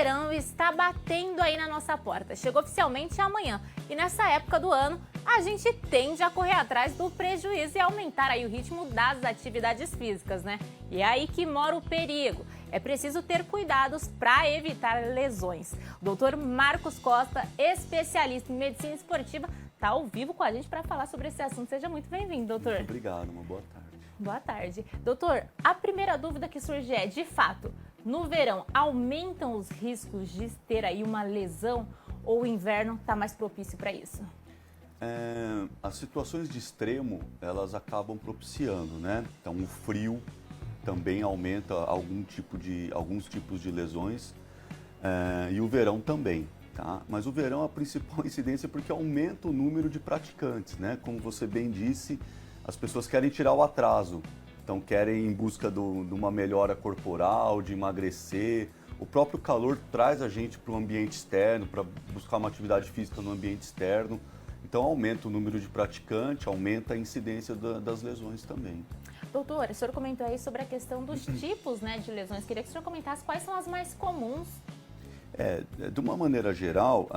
verão está batendo aí na nossa porta. Chegou oficialmente amanhã. E nessa época do ano, a gente tende a correr atrás do prejuízo e aumentar aí o ritmo das atividades físicas, né? E é aí que mora o perigo. É preciso ter cuidados para evitar lesões. O doutor Marcos Costa, especialista em medicina esportiva, está ao vivo com a gente para falar sobre esse assunto. Seja muito bem-vindo, doutor. Muito obrigado, uma boa tarde. Boa tarde. Doutor, a primeira dúvida que surge é, de fato, no verão, aumentam os riscos de ter aí uma lesão ou o inverno está mais propício para isso? As situações de extremo, elas acabam propiciando, né? Então, o frio também aumenta alguns tipos de lesões e o verão também, tá? Mas o verão é a principal incidência porque aumenta o número de praticantes, né? Como você bem disse, as pessoas querem tirar o atraso, então querem ir em busca de uma melhora corporal, de emagrecer. O próprio calor traz a gente para o ambiente externo, para buscar uma atividade física no ambiente externo. Então aumenta o número de praticantes, aumenta a incidência das lesões também. Doutor, o senhor comentou aí sobre a questão dos tipos, né, de lesões. Queria que o senhor comentasse quais são as mais comuns. De uma maneira geral,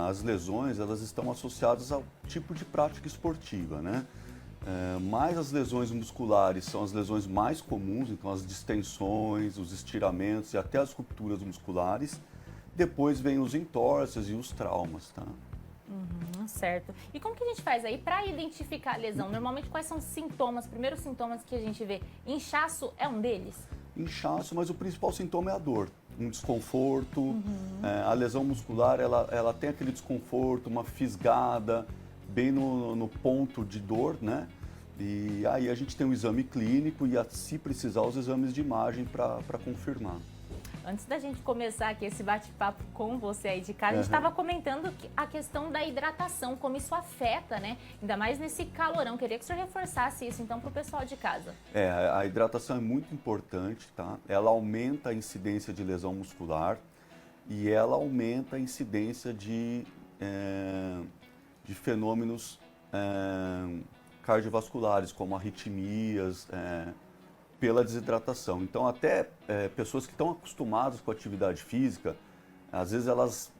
as lesões elas estão associadas ao tipo de prática esportiva, né? Mas as lesões musculares são as lesões mais comuns, então as distensões, os estiramentos e até as rupturas musculares. Depois vem os entorses e os traumas, tá? Certo. E como que a gente faz aí para identificar a lesão? Normalmente quais são os sintomas, primeiros sintomas que a gente vê? Inchaço é um deles? Inchaço, mas o principal sintoma é a dor, um desconforto. A lesão muscular, ela tem aquele desconforto, uma fisgada, bem no ponto de dor, né? E aí a gente tem o exame clínico e, se precisar, os exames de imagem para confirmar. Antes da gente começar aqui esse bate-papo com você aí de casa, a gente estava comentando a questão da hidratação, como isso afeta, né? Ainda mais nesse calorão. Queria que o senhor reforçasse isso, então, para o pessoal de casa. A hidratação é muito importante, tá? Ela aumenta a incidência de lesão muscular e ela aumenta a incidência de fenômenos cardiovasculares, como arritmias, pela desidratação. Então, até pessoas que estão acostumadas com a atividade física, às vezes elas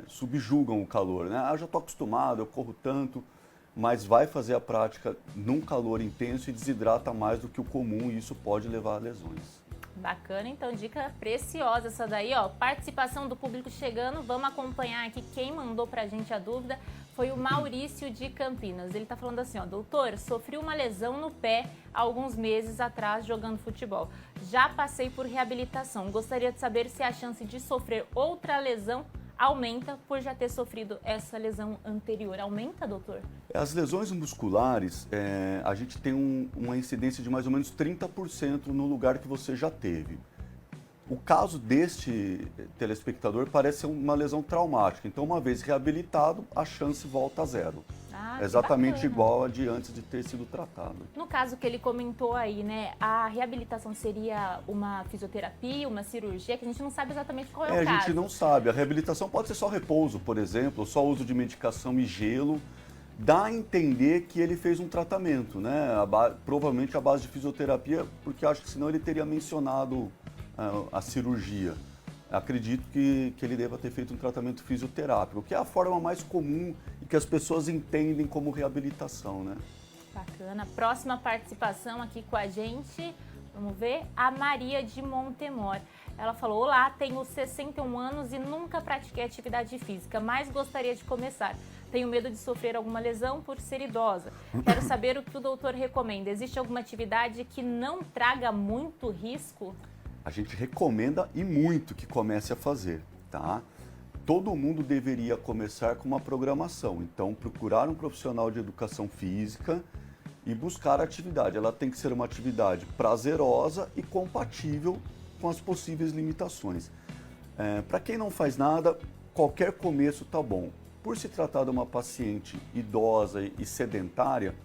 subjugam o calor, né? Eu já estou acostumado, eu corro tanto, mas vai fazer a prática num calor intenso e desidrata mais do que o comum e isso pode levar a lesões. Bacana, então dica preciosa essa daí, ó. Participação do público chegando, vamos acompanhar aqui. Quem mandou pra gente a dúvida foi o Maurício de Campinas. Ele tá falando assim, ó, doutor, sofri uma lesão no pé há alguns meses atrás jogando futebol. Já passei por reabilitação. Gostaria de saber se a chance de sofrer outra lesão aumenta por já ter sofrido essa lesão anterior. Aumenta, doutor? As lesões musculares, a gente tem uma incidência de mais ou menos 30% no lugar que você já teve. O caso deste telespectador parece ser uma lesão traumática. Então, uma vez reabilitado, a chance volta a zero. Exatamente igual a de antes de ter sido tratado. No caso que ele comentou aí, né, a reabilitação seria uma fisioterapia, uma cirurgia, que a gente não sabe exatamente qual é o caso. A gente não sabe. A reabilitação pode ser só repouso, por exemplo, ou só uso de medicação e gelo. Dá a entender que ele fez um tratamento, né? Provavelmente a base de fisioterapia, porque acho que senão ele teria mencionado a cirurgia. Acredito que ele deva ter feito um tratamento fisioterápico, que é a forma mais comum e que as pessoas entendem como reabilitação, né? Bacana. Próxima participação aqui com a gente, vamos ver, a Maria de Montemor. Ela falou, olá, tenho 61 anos e nunca pratiquei atividade física, mas gostaria de começar. Tenho medo de sofrer alguma lesão por ser idosa. Quero saber o que o doutor recomenda. Existe alguma atividade que não traga muito risco? A gente recomenda e muito que comece a fazer, tá? Todo mundo deveria começar com uma programação. Então, procurar um profissional de educação física e buscar a atividade. Ela tem que ser uma atividade prazerosa e compatível com as possíveis limitações. Para quem não faz nada, qualquer começo tá bom. Por se tratar de uma paciente idosa e sedentária,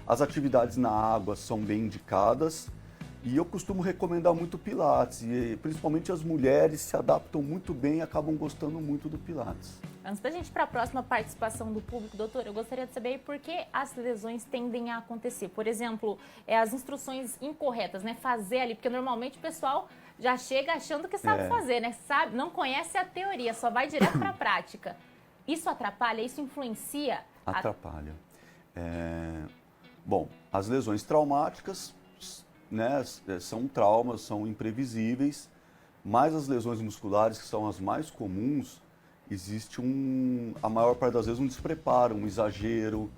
as atividades na água são bem indicadas. E eu costumo recomendar muito Pilates, e principalmente as mulheres se adaptam muito bem e acabam gostando muito do Pilates. Antes da gente ir para a próxima participação do público, doutor, eu gostaria de saber por que as lesões tendem a acontecer. Por exemplo, as instruções incorretas, né? Fazer ali, porque normalmente o pessoal já chega achando que sabe fazer, né? Sabe, não conhece a teoria, só vai direto para a prática. Isso atrapalha, isso influencia? Atrapalha. Bom, as lesões traumáticas, né, são traumas, são imprevisíveis, mas as lesões musculares, que são as mais comuns, existe a maior parte das vezes, um despreparo, um exagero,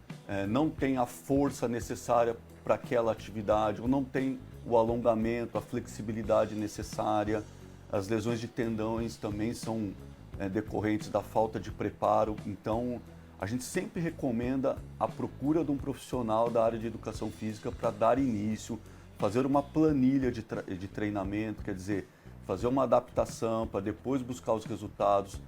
não tem a força necessária para aquela atividade, ou não tem o alongamento, a flexibilidade necessária. As lesões de tendões também são decorrentes da falta de preparo. Então, a gente sempre recomenda a procura de um profissional da área de educação física para dar início, fazer uma planilha de treinamento, quer dizer, fazer uma adaptação para depois buscar os resultados.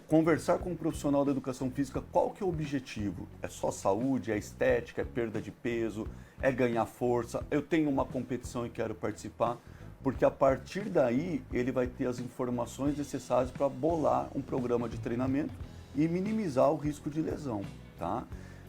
Conversar com um profissional da educação física, qual que é o objetivo? É só saúde, é estética, é perda de peso, é ganhar força? Eu tenho uma competição e quero participar? Porque a partir daí ele vai ter as informações necessárias para bolar um programa de treinamento e minimizar o risco de lesão, tá?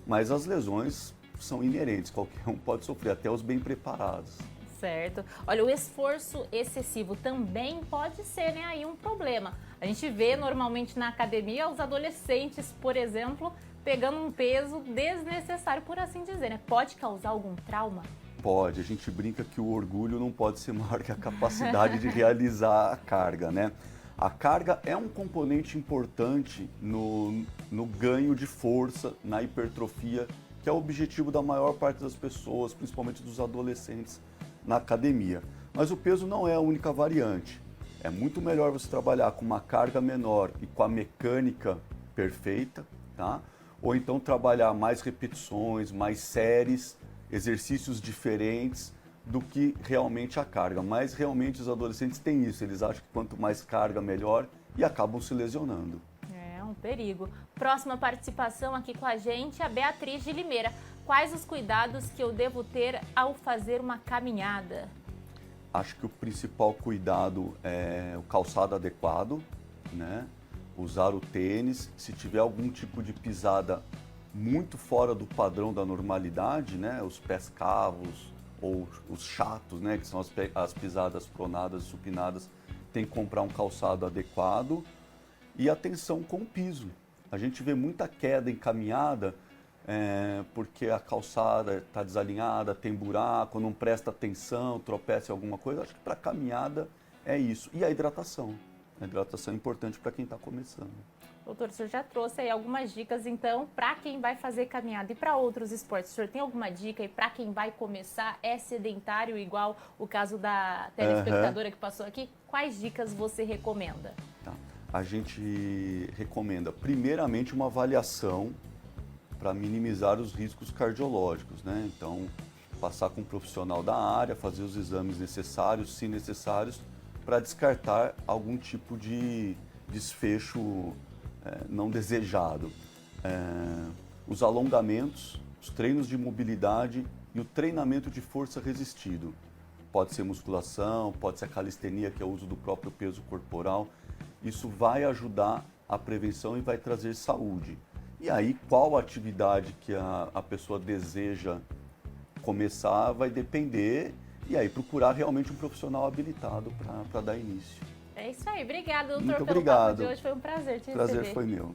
Mas as lesões são inerentes, qualquer um pode sofrer, até os bem preparados. Certo. Olha, o esforço excessivo também pode ser, né, aí um problema. A gente vê normalmente na academia os adolescentes, por exemplo, pegando um peso desnecessário, por assim dizer, né? Pode causar algum trauma? Pode. A gente brinca que o orgulho não pode ser maior que a capacidade de realizar a carga, né? A carga é um componente importante no ganho de força, na hipertrofia, que é o objetivo da maior parte das pessoas, principalmente dos adolescentes, na academia. Mas o peso não é a única variante. É muito melhor você trabalhar com uma carga menor e com a mecânica perfeita, tá? Ou então trabalhar mais repetições, mais séries, exercícios diferentes do que realmente a carga. Mas realmente os adolescentes têm isso, eles acham que quanto mais carga, melhor, e acabam se lesionando. É um perigo. Próxima participação aqui com a gente, a Beatriz de Limeira. Quais os cuidados que eu devo ter ao fazer uma caminhada? Acho que o principal cuidado é o calçado adequado, né? Usar o tênis. Se tiver algum tipo de pisada muito fora do padrão da normalidade, né? Os pés cavos ou os chatos, né? Que são as pisadas pronadas, supinadas, tem que comprar um calçado adequado. E atenção com o piso. A gente vê muita queda em caminhada, porque a calçada está desalinhada, tem buraco, não presta atenção, tropeça em alguma coisa. Acho que para caminhada é isso. E a hidratação. A hidratação é importante para quem está começando. Doutor, o senhor já trouxe aí algumas dicas, então, para quem vai fazer caminhada e para outros esportes. O senhor tem alguma dica aí para quem vai começar, é sedentário, igual o caso da telespectadora que passou aqui? Quais dicas você recomenda? Tá. A gente recomenda, primeiramente, uma avaliação para minimizar os riscos cardiológicos, né? Então, passar com um profissional da área, fazer os exames necessários, se necessários, para descartar algum tipo de desfecho não desejado. Os alongamentos, os treinos de mobilidade e o treinamento de força resistido. Pode ser musculação, pode ser a calistenia, que é o uso do próprio peso corporal. Isso vai ajudar a prevenção e vai trazer saúde. E aí, qual atividade que a pessoa deseja começar vai depender, e aí procurar realmente um profissional habilitado para dar início. É isso aí. Obrigada, doutor, Muito pelo obrigado. papo de hoje. Foi um prazer te receber. Prazer foi meu.